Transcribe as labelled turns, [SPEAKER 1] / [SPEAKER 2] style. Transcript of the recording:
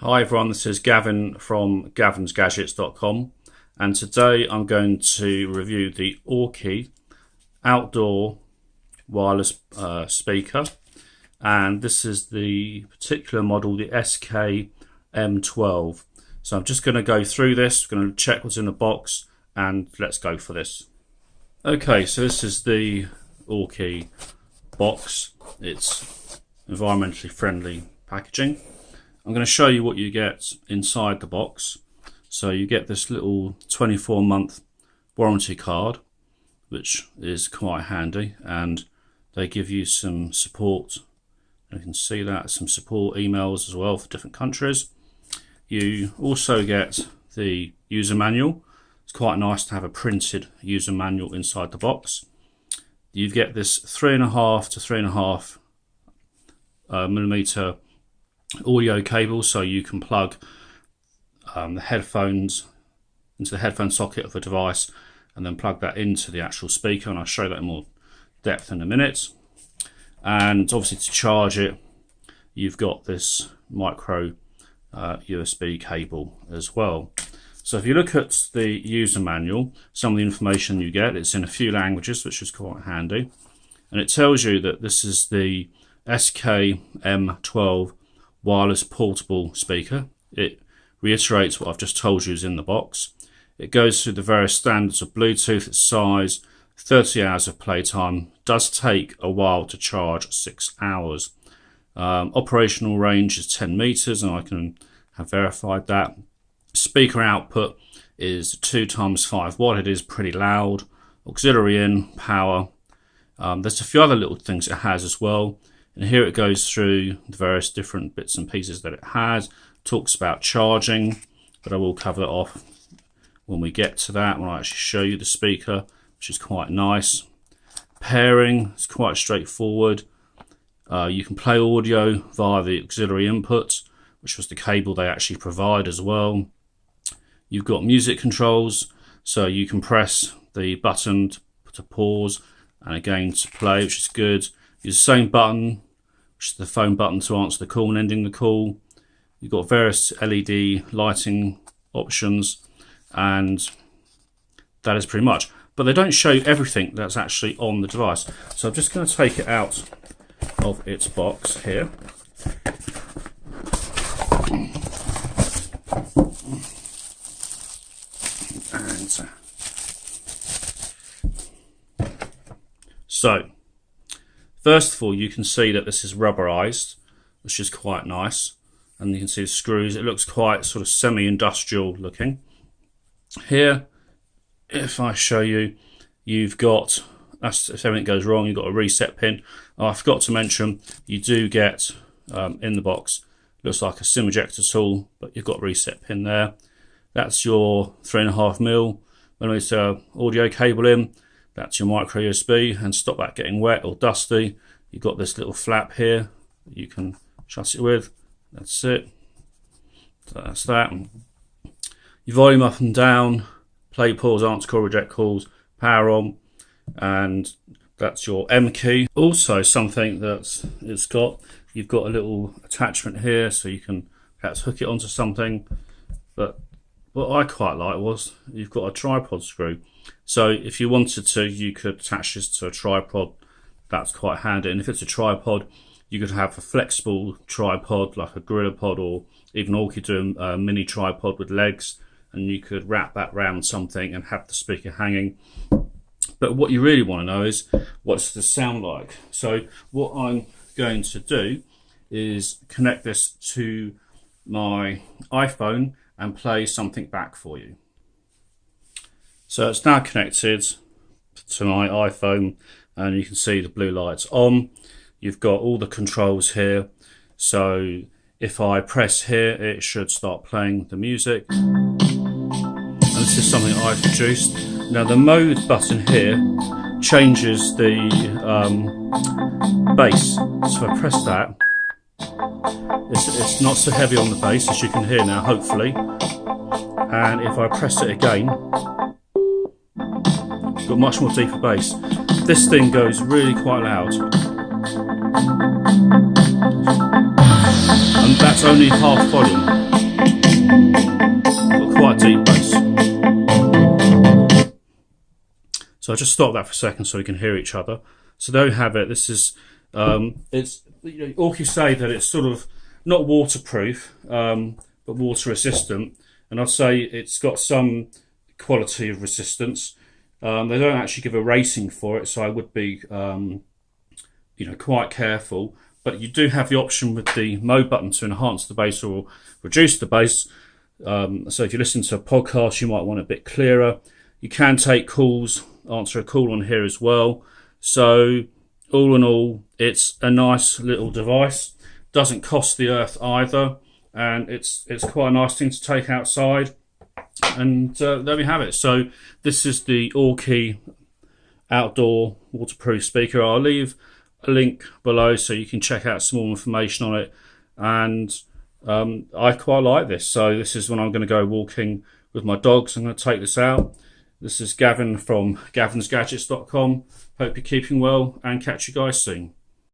[SPEAKER 1] Hi everyone, this is Gavin from gavinsgadgets.com, and today I'm going to review the Aukey Outdoor Wireless speaker, and this is the particular model, the SK-M12. So I'm just going to go through this, going to check what's in the box, and let's go for this. Okay, so this is the Aukey box. It's environmentally friendly packaging. I'm going to show you what you get inside the box. So you get this little 24-month warranty card, which is quite handy, and they give you some support. You can see that, some support emails as well for different countries. You also get the user manual. It's quite nice to have a printed user manual inside the box. You get this 3.5 to 3.5 millimeter audio cable, so you can plug the headphones into the headphone socket of the device and then plug that into the actual speaker, and I'll show that in more depth in a minute. And obviously to charge it, you've got this micro USB cable as well. So if you look at the user manual, some of the information you get, it's in a few languages, which is quite handy, and it tells you that this is the SK-M12 wireless portable speaker. It reiterates what I've just told you is in the box. It goes through the various standards of Bluetooth, its size, 30 hours of playtime. Does take a while to charge, 6 hours. Operational range is 10 meters, and I can have verified that. Speaker output is 2 times 5 watt. It is pretty loud. Auxiliary in, power. There's a few other little things it has as well. And here it goes through the various different bits and pieces that it has. Talks about charging, but I will cover that off when we get to that, when I actually show you the speaker, which is quite nice. Pairing is quite straightforward. You can play audio via the auxiliary input, which was the cable they actually provide as well. You've got music controls, so you can press the button to pause and again to play, which is good. Use the same button, which is the phone button, to answer the call and ending the call. You've got various LED lighting options, and that is pretty much. But they don't show you everything that's actually on the device. So I'm just going to take it out of its box here. And so, first of all, you can see that this is rubberized, which is quite nice. And you can see the screws. It looks quite sort of semi-industrial looking. Here, if I show you, you've got, that's if everything goes wrong, you've got a reset pin. Oh, I forgot to mention, you do get in the box, looks like a SIM ejector tool, but you've got a reset pin there. That's your 3.5 millimeter audio cable in. That's your micro USB, and stop that getting wet or dusty. You've got this little flap here that you can shut it with. That's it. So that's that. Your volume up and down, play, pause, answer call, reject calls, power on, and that's your M key. Also, something that it's got, you've got a little attachment here, so you can perhaps hook it onto something. But what I quite like was you've got a tripod screw. So if you wanted to, you could attach this to a tripod. That's quite handy. And if it's a tripod, you could have a flexible tripod like a GorillaPod, or even Aukey do a mini tripod with legs, and you could wrap that around something and have the speaker hanging. But what you really want to know is, what's the sound like? So what I'm going to do is connect this to my iPhone and play something back for you. So it's now connected to my iPhone, and you can see the blue lights on. You've got all the controls here. So if I press here, it should start playing the music. And this is something I've produced. Now the mode button here changes the bass. So if I press that, it's not so heavy on the bass, as you can hear now, hopefully. And if I press it again, it's got much more deeper bass. This thing goes really quite loud. And that's only half volume. Got quite deep bass. So I'll just stop that for a second so we can hear each other. So there you have it. This is, it's, Aukey say that it's sort of not waterproof, but water resistant. And I'd say it's got some quality of resistance. They don't actually give a rating for it, so I would be, quite careful. But you do have the option with the mode button to enhance the bass or reduce the bass. So if you listen to a podcast, you might want it a bit clearer. You can take calls, answer a call on here as well. So all in all, it's a nice little device. Doesn't cost the earth either, and it's quite a nice thing to take outside. And there we have it. So this is the Aukey outdoor waterproof speaker. I'll leave a link below so you can check out some more information on it. And I quite like this. So this is when I'm going to go walking with my dogs. I'm going to take this out. This is Gavin from gavinsgadgets.com. Hope you're keeping well and catch you guys soon.